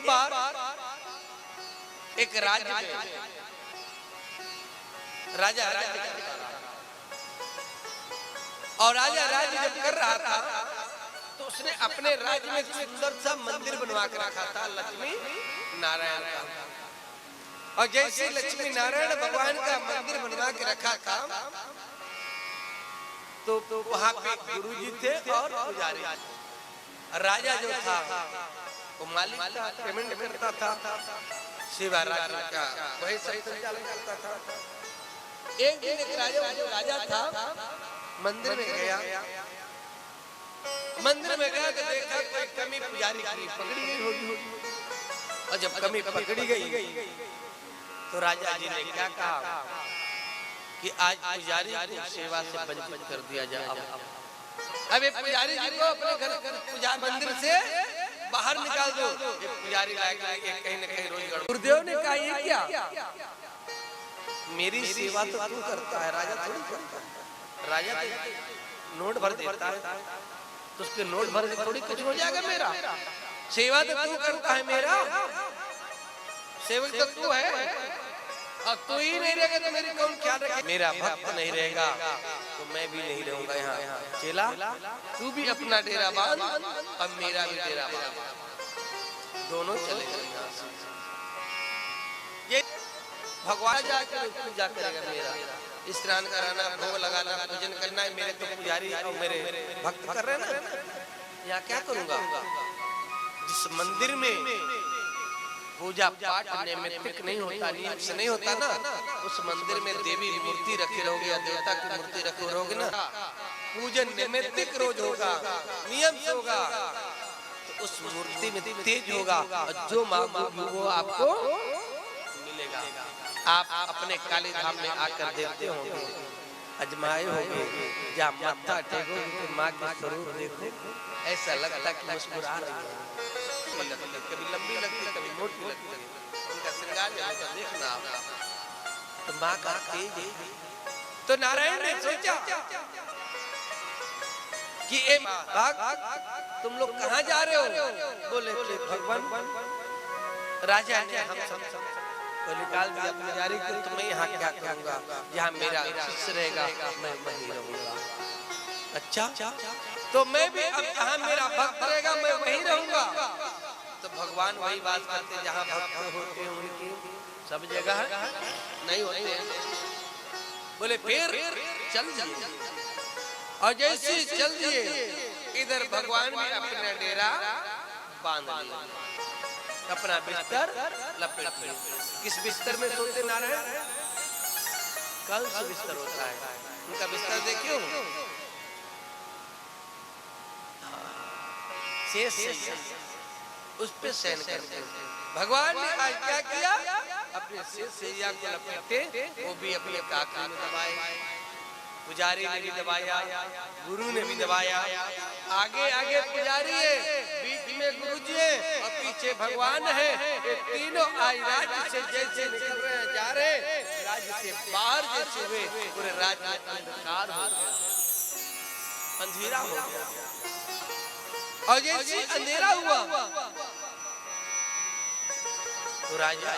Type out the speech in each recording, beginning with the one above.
एक बार एक राज्य में राजा राज्य करता रहा और राजा राज्य जब कर रहा था तो उसने अपने राज्य में सुंदर सा मंदिर बनवा कर रखा था लक्ष्मी नारायण का। और जैसे लक्ष्मी नारायण भगवान का मंदिर बनवा के रखा था तो वहां पे गुरुजी थे और पुजारी। राजा जो था वो मालिक था, पेमेंट करता था, सेवा राज्य का वही संचालन करता था। एक दिन एक राजा था मंदिर में गया तो देखा कोई कमी पुजारी की पकड़ी गई होगी। और जब कमी पकड़ी गई तो राजा जी ने क्या कहा कि आज पुजारी को सेवा से वंचित कर दिया जाए। अब एक पुजारी जी को अपने घर पूजा मंदिर से बाहर निकाल दो। एक पुजारी लायक कहीं न कहीं रोजगार। गुरुदेव ने कहा ये क्या, मेरी सेवा तो तू करता है, राजा थोड़ी करता है। राजा तो नोट भर देता है तो उसके नोट भर से थोड़ी कुछ हो जाएगा। मेरा सेवा तो तू करता है, मेरा सेवक तो तू है और तू ही नहीं रहेगा तो मेरी कौन ख्याल रखेगा। मेरा भक्त नहीं रहेगा तो मैं भी नहीं रहूंगा यहाँ। चेला तू भी अपना डेरा बांध और मेरा भी डेरा बांध, दोनों चले गए यहाँ से। ये भगवान जाकर पूजा करेगा, मेरा स्नान कराना, भोग लगाना, पूजन करना है। मेरे तो पुजारी और मेरे भक्त कर रहे हैं ना, यहाँ क्या करूंगा। जिस मंदिर में पूजा पाठ नैमित्तिक नहीं होता, नियम से नहीं होता ना, उस मंदिर में देवी मूर्ति रखे रहोगे या देवता की मूर्ति रखे रहोगे ना, पूजन नैमित्तिक रोज होगा, नियम से होगा तो उस मूर्ति में तेज होगा और जो मांगोगे वो आपको मिलेगा। आप अपने काली धाम में आकर देखते होंगे, अजमाए होंगे, जहाँ मत्था टेकोगे तो माँ का स्वरूप देखो, ऐसा लगता कि मुस्कुरा रही है। कभी लंबी लगती, कभी मोटी लगती, उनका श्रृंगार देखना आप तो माँ का तेज है। तो नारायण ने सोचा कि ए भाग तुम लोग कहाँ जा रहे हो। बोले भगवान राजा ने हम सब तो निकाल दिया पुजारी को, तो मैं यहाँ क्या करूँगा, जहाँ मेरा शिष्य रहेगा मैं वहीं रहूंगा। अच्छा तो मैं भी अब जहाँ मेरा भक्त रहेगा मैं वहीं रहूंगा। तो भगवान वही बात करते, जहाँ भक्त होते हैं उनकी सब जगह नहीं होते। बोले फिर चल दिए और जैसे चल दिए इधर भगवान भी अपना डेरा बांध लिया, अपना बिस्तर लपेट लिया। किस बिस्तर में सोते नारायण, कल से बिस्तर होता है उनका बिस्तर देखियो, उस पे शयन करते। भगवान ने आज क्या किया, अपने शेष सैया को लपेटे, वो भी अपने काका में दबाए, पुजारी ने भी दबाया, गुरु ने भी दबाया। आगे आगे पुजारी है, बीच में गुरुजी है और पीछे भगवान है। ये तीनों आज राज्य से जैसे निकल रहे हैं, जा रहे हैं, राज्य से बाहर जैसे हुए पूरे राज्य में अंधकार हो गया, अंधेरा हो गया। और जैसे अंधेरा हुआ तो राजा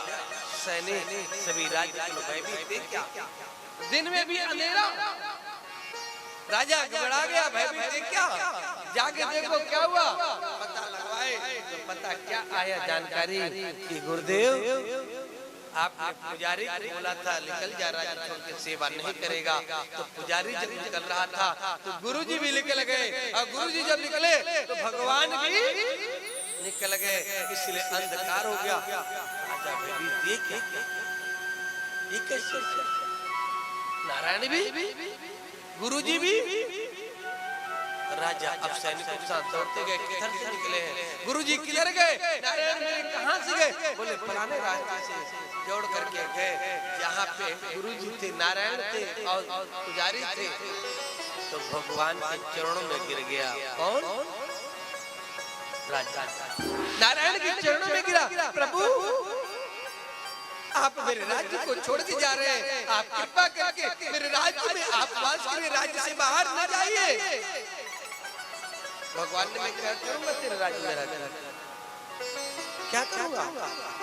सैनिक सभी राज्य के लोग भयभीत थे। क्या दिन में भी अंधेरा, राजा घबरा गया, भयभीत थे। क्या जाके देखो क्या हुआ, पता लगवाए तो पता क्या आया जानकारी कि गुरुदेव आपने पुजारी को बोला था निकल जा, राजा छोड़ के सेवा नहीं करेगा। तो पुजारी जब निकल रहा था तो गुरुजी भी निकल गए और गुरुजी जब निकले तो भगवान भी निकल गए, इसलिए अंधकार हो गया। राजा भी देखे ये कैसे, नारायण भी गुरुजी भी। राजा अब सैनिकों के साथ दौड़ते गए, किधर से निकले हैं गुरुजी, किधर गए, नारायण मेरे कहाँ से गए। बोले फलाने रास्ते से जोड़ करके गए जहाँ पे गुरुजी थे, नारायण थे और पुजारी थे। तो भगवान के चरणों में गिर गया। कौन, राजा नारायण के चरणों में गिरा। प्रभु आप मेरे राज्य को छोड़ के जा रहे हैं, आप कृपा करके मेरे राज्य में आप वास करिए, राज्य से बाहर न जाइए। भगवान ने मैं क्या करूंगा तेरे राज्य में रहकर, क्या करूंगा?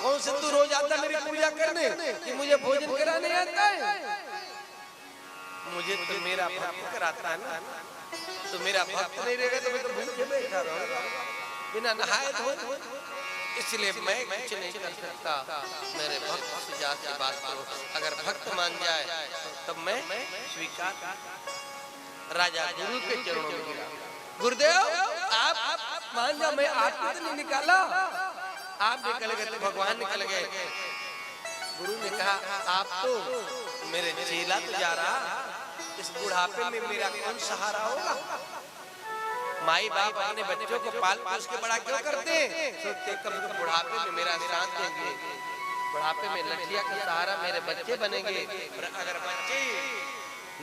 कौन से तू रोज आता मेरी पूजा करने कि मुझे भोजन कराने आता है? मुझे तो मेरा भक्त कराता है ना, तो मेरा भक्त नहीं रहेगा तो मैं तो भूखे बैठा रहूंगा बिना नहाए धोए। इसलिए मैं कुछ नहीं कर सकता, मेरे भक्त से जाके बात करो, अगर भक्त मान जाए तब मैं स्वीकार। राजा गुरु के चरणों में गिरा, गुरुदेव आप मान जाओ, मैं आपको तो नहीं निकाला, आप निकल गए तो भगवान निकल गए। गुरु ने कहा आप तो मेरे चेला तो जा रहा, इस बुढ़ापे में मेरा कौन सहारा होगा? माई बाप अपने बच्चों को पाल पोस के बड़ा क्यों करते हैं? सोचते कब तो बुढ़ापे में मेरा साथ देंगे, बुढ़ापे में लठिया का सहारा मेरे बच्चे बनेंगे, और अगर बच्चे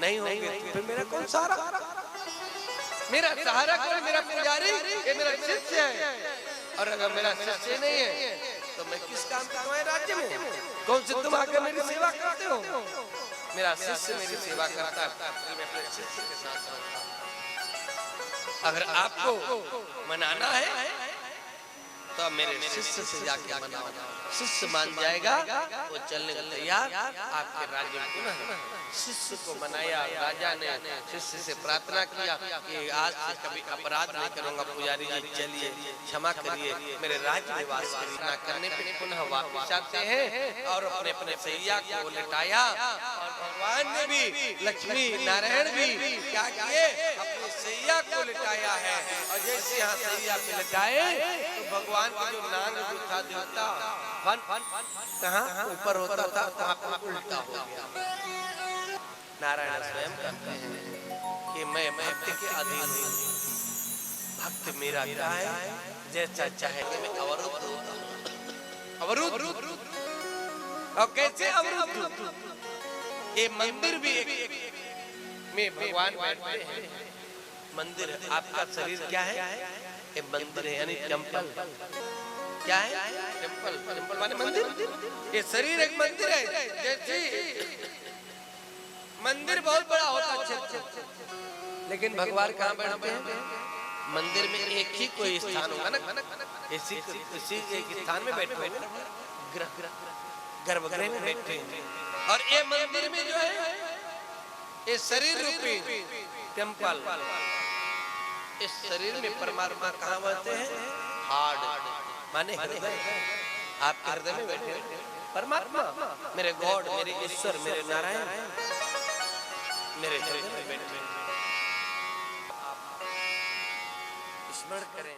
नहीं होंगे तो फिर मेरा कौन सहारा? मेरा सहारा कौन? मेरा पुजारी, ये मेरा शिष्य है, और अगर मेरा शिष्य नहीं है तो मैं किस काम का हूँ राज्य में? कौन से तुम आकर मेरी सेवा करते हो? मेरा शिष्य मेरी सेवा करता है, मैं अपने शिष्य के साथ रहता हूं। अगर आपको मनाना है तो मेरे शिष्य से जाके मनाओ, शिष्य मान जाएगा वो चलने को तैयार। आपके राज्य में पुनः शिष्य को मनाया, राजा ने शिष्य से प्रार्थना किया कि आज से कभी अपराध नहीं करूंगा, पुजारी जी चलिए क्षमा करिए, मेरे राज्य में वास करना करने पे पुनः वापस आते हैं और अपने अपने सैया को लिटाया। और भगवान ने भी, लक्ष्मी नारायण भी क्या किए? अपनी सैया को लिटाया है, और जैसे यहाँ सैया पे लिटाए तो भगवान का जो नाग था देवता कहाँ ऊपर होता था, वहाँ पर उल्टा हो गया। नारायण स्वयं कहते हैं कि मैं भक्त के अधीन हूँ, भक्त मेरा क्या है, जैसा चाहे मैं अवरुद्ध होता हूँ। अवरुद्ध और कैसे अवरुद्ध? ये मंदिर भी एक में भगवान बैठते हैं, मंदिर है। आपका शरीर क्या है? ये मंदिर है, यानी टेम्पल। क्या है? टेम्पल। टेम्पल माने मंदिर। ये शरीर एक मंदिर है। जैसे मंदिर बहुत बड़ा होता है, लेकिन भगवान कहाँ बैठते हैं? मंदिर में एक ही कोई स्थान होगा ना, इसी एक स्थान में बैठे हुए गर्भगृह में बैठे हैं। और ये मंदिर में जो है ये शरीर रूपी टेम्पल, इस शरीर में परमात्मा कहाँ बैठते हैं? हार्ट माने हृदय। आपके हृदय में बैठे परमात्मा, मेरे गॉड, मेरे ईश्वर, मेरे नारायण मेरे हृदय में बैठे। आप स्मरण करें।